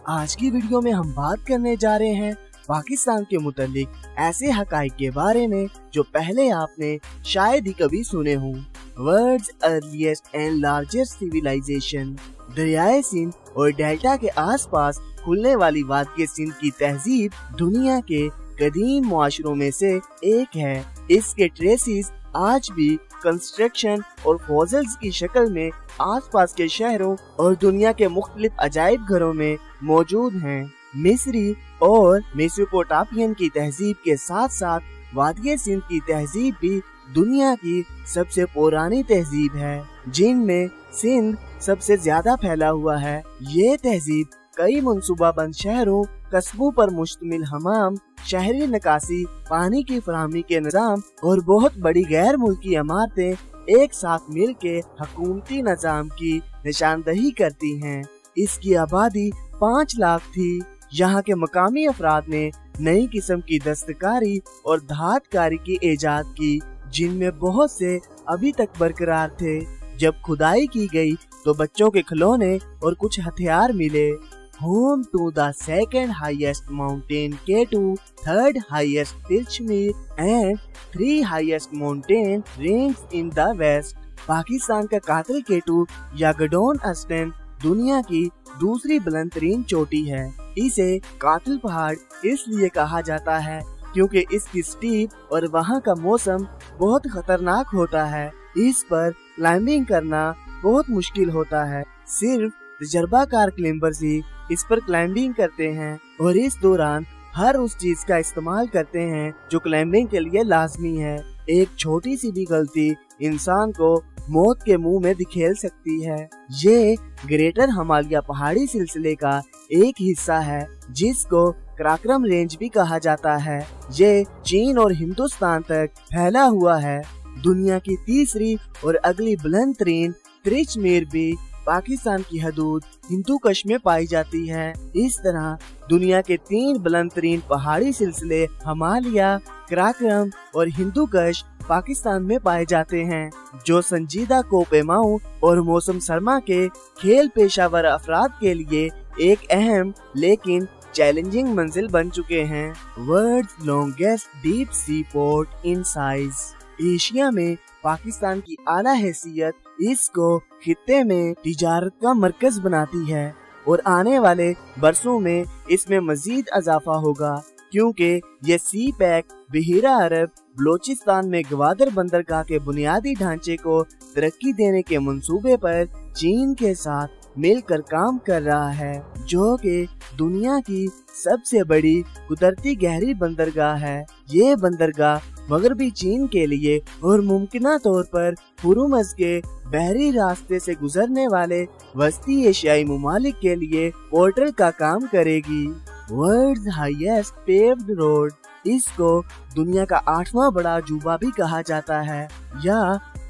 आज की वीडियो में हम बात करने जा रहे हैं पाकिस्तान के मुतालिक ऐसे हकाइक के बारे में जो पहले आपने शायद ही कभी सुने हों। World's earliest and largest civilization. दरियाए सिंध और डेल्टा के आसपास खुलने वाली वादिय सिंध की तहजीब दुनिया के कदीम मुआशरों में से एक है। इसके ट्रेसिस आज भी कंस्ट्रक्शन और फॉसिल्स की शक्ल में आसपास के शहरों और दुनिया के मुख्तलिफ अजायब घरों में मौजूद हैं। मिस्री और मेसोपोटामियन की तहजीब के साथ साथ वादिय सिंध की तहजीब भी दुनिया की सबसे पुरानी तहजीब है, जिनमें सिंध सबसे ज्यादा फैला हुआ है। ये तहजीब कई मंसूबाबंद शहरों, कस्बों पर मुश्तमिल हमाम, शहरी निकासी, पानी की फराहमी के निज़ाम और बहुत बड़ी गैर मुल्की इमारतें एक साथ मिलकर हुकूमती निज़ाम की निशानदही करती हैं। इसकी आबादी 5 लाख थी। यहाँ के मकामी अफराद ने नई किस्म की दस्तकारी और धातकारी की इजाद की, जिनमें बहुत से अभी तक बरकरार थे। जब खुदाई की गई तो बच्चों के खिलौने और कुछ हथियार मिले। Home to the second highest mountain K2, third highest Tilshmir and 3 highest mountain range in the west। Pakistan का कातिल K2 या गडोन अस्टन दुनिया की दूसरी बुलंद तरीन चोटी है। इसे कातिल पहाड़ इसलिए कहा जाता है क्योंकि इसकी स्टीप और वहाँ का मौसम बहुत खतरनाक होता है। इस पर क्लाइंबिंग करना बहुत मुश्किल होता है। सिर्फ तजर्बाकार क्लाइंबर्स ही इस पर क्लाइंबिंग करते हैं और इस दौरान हर उस चीज का इस्तेमाल करते हैं जो क्लाइंबिंग के लिए लाजमी है। एक छोटी सी भी गलती इंसान को मौत के मुंह में धकेल सकती है। ये ग्रेटर हिमालय पहाड़ी सिलसिले का एक हिस्सा है, जिसको कराक्रम रेंज भी कहा जाता है। ये चीन और हिंदुस्तान तक फैला हुआ है। दुनिया की तीसरी और अगली बुलंद तरीन तिलिस्मीर भी पाकिस्तान की हदूद हिंदू कश में पाई जाती है। इस तरह दुनिया के 3 बुलंद तरीन पहाड़ी सिलसिले हिमालय, कराक्रम और हिंदू कश पाकिस्तान में पाए जाते हैं, जो संजीदा कोपेमाओं और मौसम सरमा के खेल पेशावर अफराद के लिए एक अहम लेकिन चैलेंजिंग मंजिल बन चुके हैं। World's longest deep sea port in size. Asia में पाकिस्तान की आला हैसियत इसको खित्ते में तिजारत का मरकज बनाती है और आने वाले बरसों में इसमें मजीद इजाफा होगा, क्योंकि ये सी पैक बहीरा अरब बलोचिस्तान में गवादर बंदरगाह के बुनियादी ढांचे को तरक्की देने के मंसूबे पर चीन के साथ मिलकर काम कर रहा है, जो कि दुनिया की सबसे बड़ी कुदरती गहरी बंदरगाह है। ये बंदरगाह मगरबी चीन के लिए और मुमकिना तौर पर हुर्मुज़ के बहरी रास्ते से गुजरने वाले वस्ती एशियाई ममालिक के लिए पोर्टल का काम करेगी। World's highest paved road. इसको दुनिया का 8वां बड़ा अजूबा भी कहा जाता है। या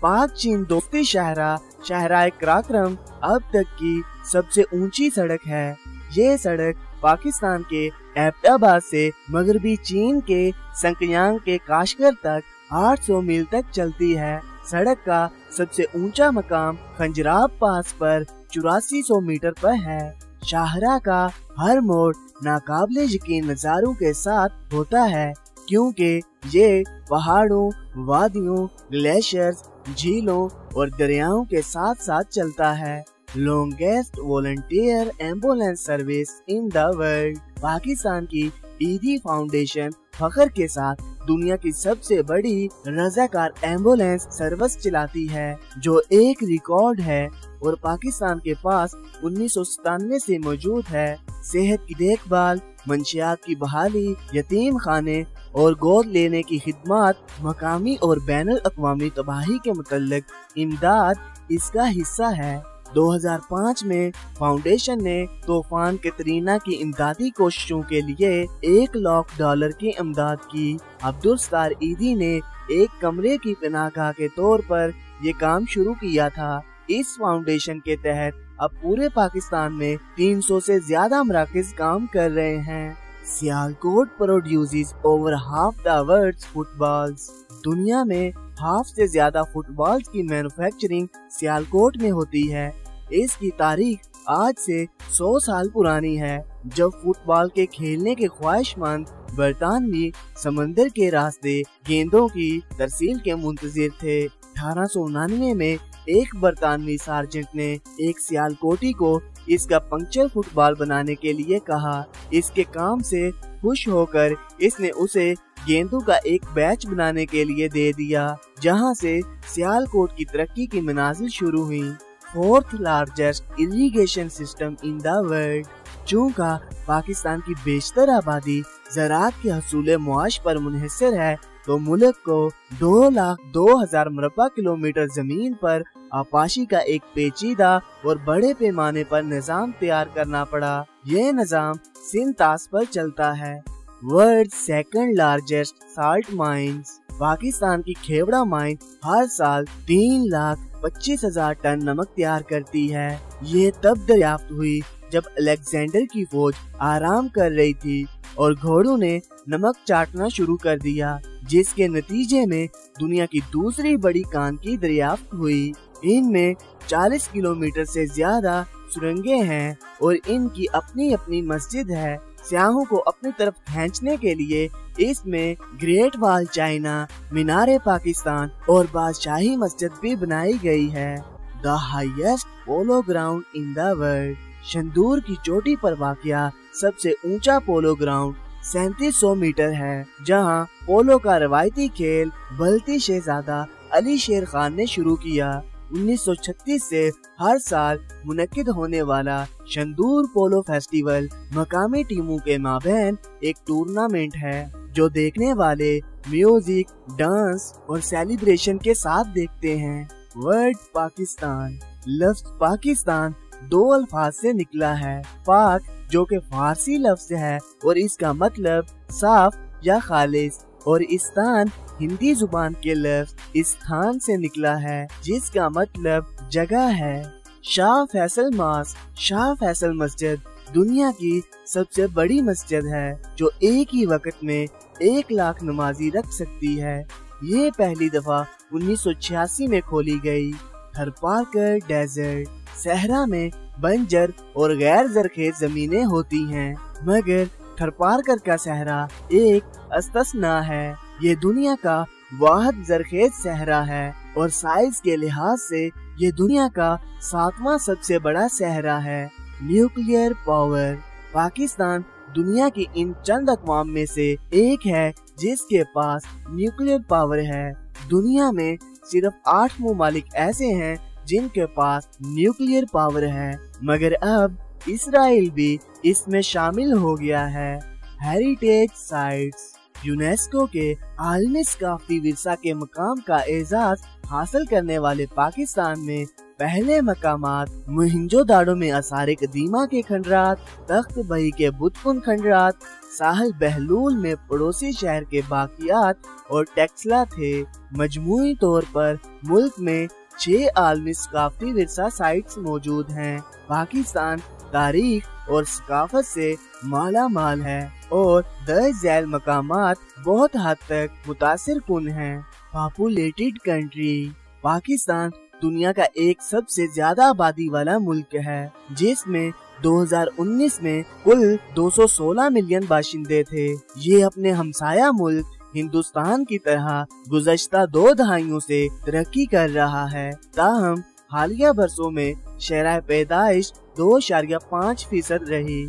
पाक चीन दोस्ती शाहराए कराक्रम अब तक की सबसे ऊंची सड़क है। ये सड़क पाकिस्तान के एबटाबाद से मगरबी चीन के संकयांग के काशगर तक 800 मील तक चलती है। सड़क का सबसे ऊंचा मकाम खंजराब पास पर 8400 मीटर पर है। शाहरा का हर मोड़ नाकाबिले यकीन नजारों के साथ होता है, क्योंकि ये पहाड़ों, वादियों, ग्लेशियर्स, झीलों और दरियाओं के साथ साथ चलता है। Longest volunteer ambulance service in the world. Pakistan की ईदी फाउंडेशन फख्र के साथ दुनिया की सबसे बड़ी रजाकार एम्बुलेंस सर्विस चलाती है, जो एक रिकॉर्ड है और पाकिस्तान के पास 1997 से मौजूद है। सेहत की देखभाल, मंशियात की बहाली, यतीम खाने और गोद लेने की खिदमत, मकामी और बैनुल अक़वामी तबाही के मुतल्लिक इमदाद इसका हिस्सा है। 2005 में फाउंडेशन ने तूफान कैटरीना की इमदादी कोशिशों के लिए $1 लाख की इमदाद की। अब्दुल सत्तार ईदी ने एक कमरे की पनाहगाह के तौर पर ये काम शुरू किया था। इस फाउंडेशन के तहत अब पूरे पाकिस्तान में 300 से ज्यादा मराकज काम कर रहे हैं। Sialkot produces over half the world's footballs. दुनिया में हाफ से ज्यादा फुटबॉल्स की मैन्युफैक्चरिंग सियालकोट में होती है। इसकी तारीख आज से 100 साल पुरानी है, जब फुटबॉल के खेलने के ख्वाहिशमंद बरतानवी समंदर के रास्ते गेंदों की तरसील के मुंतजिर थे। 1899 में एक बरतानवी सार्जेंट ने एक सियालकोटी को इसका पंक्चर फुटबॉल बनाने के लिए कहा। इसके काम से खुश होकर इसने उसे गेंदों का एक बैच बनाने के लिए दे दिया, जहां से सियालकोट की तरक्की की मनाजिल शुरू हुई। 4th largest irrigation system in the world. चूँकि पाकिस्तान की बेशतर आबादी ज़राअत के हसूल मुआश पर मुनहसर है, तो मुल्क को 2,02,000 मुरब्बा किलोमीटर जमीन पर आपाशी का एक पेचीदा और बड़े पैमाने पर निज़ाम तैयार करना पड़ा। यह निज़ाम सिंध तास पर चलता है। World 2nd largest salt mines. Pakistan की खेवड़ा माइन हर साल 3,25,000 टन नमक तैयार करती है। ये तब दरियाफ्त हुई जब अलेक्जेंडर की फौज आराम कर रही थी और घोड़ों ने नमक चाटना शुरू कर दिया, जिसके नतीजे में दुनिया की दूसरी बड़ी कान की दरियाफ्त हुई। इनमें 40 किलोमीटर से ज्यादा सुरंगें हैं और इनकी अपनी अपनी मस्जिद है। सियाहों को अपनी तरफ खींचने के लिए इसमें ग्रेट वॉल चाइना, मीनारे पाकिस्तान और बादशाही मस्जिद भी बनाई गई है। The highest polo ground in the world. Shandur की चोटी पर वाक़या सबसे ऊंचा पोलो ग्राउंड 3700 मीटर है, जहां पोलो का रवायती खेल बल्ती शहजादा अली शेर खान ने शुरू किया। 1936 से हर साल मुनक्किद होने वाला शंदूर पोलो फेस्टिवल मकामी टीमों के माबैन एक टूर्नामेंट है, जो देखने वाले म्यूजिक, डांस और सेलिब्रेशन के साथ देखते हैं। वर्ड पाकिस्तान। लफ्ज पाकिस्तान 2 अल्फाज से निकला है। पाक जो कि फारसी लफ्ज है और इसका मतलब साफ या खालिस, और इस्तान हिंदी जुबान के लफ्ज स्थान से निकला है, जिसका मतलब जगह है। शाह फैसल मॉस्क। शाह फैसल मस्जिद दुनिया की सबसे बड़ी मस्जिद है, जो एक ही वक्त में 1 लाख नमाजी रख सकती है। ये पहली दफा 1986 में खोली गई। थरपारकर डेजर्ट। सहरा में बंजर और गैर जरखेज जमीनें होती हैं, मगर थरपारकर का सहरा एक अस्तस्ना है। ये दुनिया का वाहिद जरखेज सहरा है और साइज के लिहाज से ये दुनिया का 7वां सबसे बड़ा सहरा है। Nuclear power. पाकिस्तान दुनिया की इन चंद अक़वाम में से एक है जिसके पास न्यूक्लियर पावर है। दुनिया में सिर्फ 8 ममालिक ऐसे हैं जिनके पास न्यूक्लियर पावर है, मगर अब इसराइल भी इसमें शामिल हो गया है। Heritage sites. यूनेस्को के आलमी सकाफती विरसा के मकाम का एजाज हासिल करने वाले पाकिस्तान में पहले मकामात मोहनजोदाड़ो में आसार कदीमा के खंडरात, तख्त बही के बुतकुन खंडरात, साहल बहलूल में पड़ोसी शहर के बाकियात और टेक्सला थे। मजमूई तौर पर मुल्क में 6 आलमी सकाफती विरसा साइट्स मौजूद हैं। पाकिस्तान तारीख और सकाफत से माला माल है और दर्ज झैल मकामात बहुत हद तक मुतासिर कुन हैं। Populated country. पाकिस्तान दुनिया का एक सबसे ज्यादा आबादी वाला मुल्क है, जिसमें 2019 में कुल 216 मिलियन बाशिंदे थे। ये अपने हमसाया मुल्क हिंदुस्तान की तरह गुज़श्ता 2 दहाइयों से तरक्की कर रहा है, ताहम हालिया बरसों में शरह पैदाइश 2.5% रही।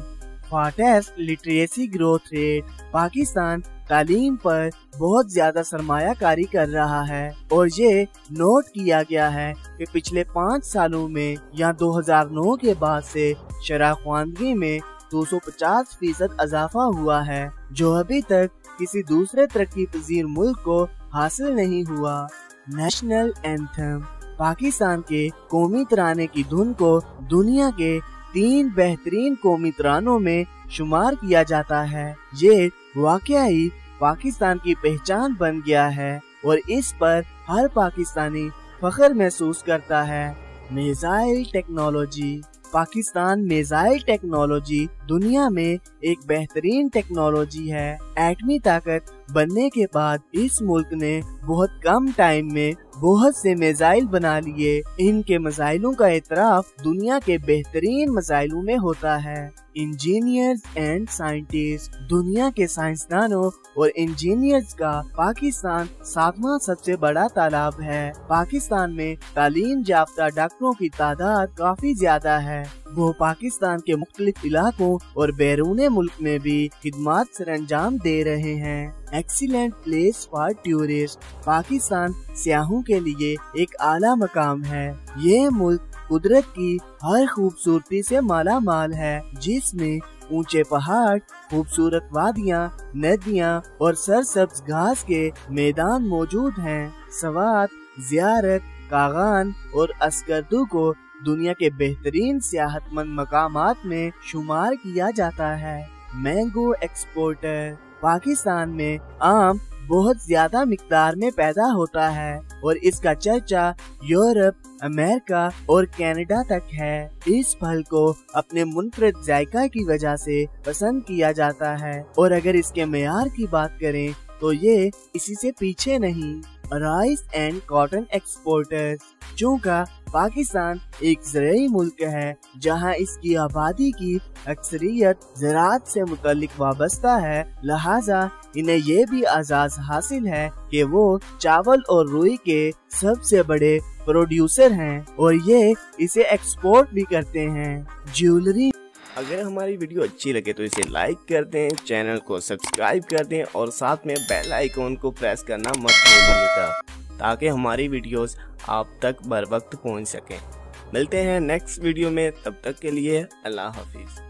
Fastest literacy growth rate. Pakistan तालीम पर बहुत ज्यादा सरमायाकारी कर रहा है और ये नोट किया गया है कि पिछले 5 सालों में या 2009 के बाद से शरह ख्वानगी में 250% इजाफा हुआ है, जो अभी तक किसी दूसरे तरक्की पजीर मुल्क को हासिल नहीं हुआ। National anthem. पाकिस्तान के कौमी तराने की धुन को दुनिया के 3 बेहतरीन कौमी तरानों में शुमार किया जाता है। ये वाकई पाकिस्तान की पहचान बन गया है और इस पर हर पाकिस्तानी फख्र महसूस करता है। Missile technology. Pakistan missile technology दुनिया में एक बेहतरीन टेक्नोलॉजी है। एटमी ताकत बनने के बाद इस मुल्क ने बहुत कम टाइम में बहुत से मिसाइल बना लिए। इनके मिसाइलों का इतराफ दुनिया के बेहतरीन मिसाइलों में होता है। इंजीनियर्स एंड साइंटिस्ट, दुनिया के साइंसदानों और इंजीनियर्स का पाकिस्तान 7वां सबसे बड़ा तालाब है। पाकिस्तान में तालीम याफ्ता डॉक्टरों की तादाद काफी ज्यादा है। वो पाकिस्तान के मुख्तलिफ इलाकों और बैरून मुल्क में भी खिदमात सरअंजाम दे रहे हैं। Excellent place for tourist, Pakistan सियाहों के लिए एक आला मकाम है। ये मुल्क कुदरत की हर खूबसूरती से माला माल है, जिसमें ऊंचे पहाड़, खूबसूरत वादियाँ, नदियाँ और सरसब्ज घास के मैदान मौजूद हैं। सवात, ज़ियारत, कागान और अस्करदू को दुनिया के बेहतरीन सियाहतमंद मकामात में शुमार किया जाता है। मैंगो एक्सपोर्टर, पाकिस्तान में आम बहुत ज्यादा मिकदार में पैदा होता है और इसका चर्चा यूरोप, अमेरिका और कनाडा तक है। इस फल को अपने मुनफरद जायका की वजह से पसंद किया जाता है और अगर इसके मेयार की बात करें तो ये इसी से पीछे नहीं। राइस एंड कॉटन एक्सपोर्टर्स, चूँकि पाकिस्तान एक ज़राई मुल्क है जहां इसकी आबादी की अक्सरियत ज़राअत से मुतल्लिक वाबस्ता है, लिहाजा इन्हें ये भी आज़ाज़ हासिल है कि वो चावल और रुई के सबसे बड़े प्रोड्यूसर हैं और ये इसे एक्सपोर्ट भी करते हैं। ज्वेलरी, अगर हमारी वीडियो अच्छी लगे तो इसे लाइक कर दें, चैनल को सब्सक्राइब कर दें और साथ में बेल आइकॉन को प्रेस करना मत भूलिएगा ताकि हमारी वीडियोस आप तक बर वक्त पहुंच सकें। मिलते हैं नेक्स्ट वीडियो में, तब तक के लिए अल्लाह हाफिज़।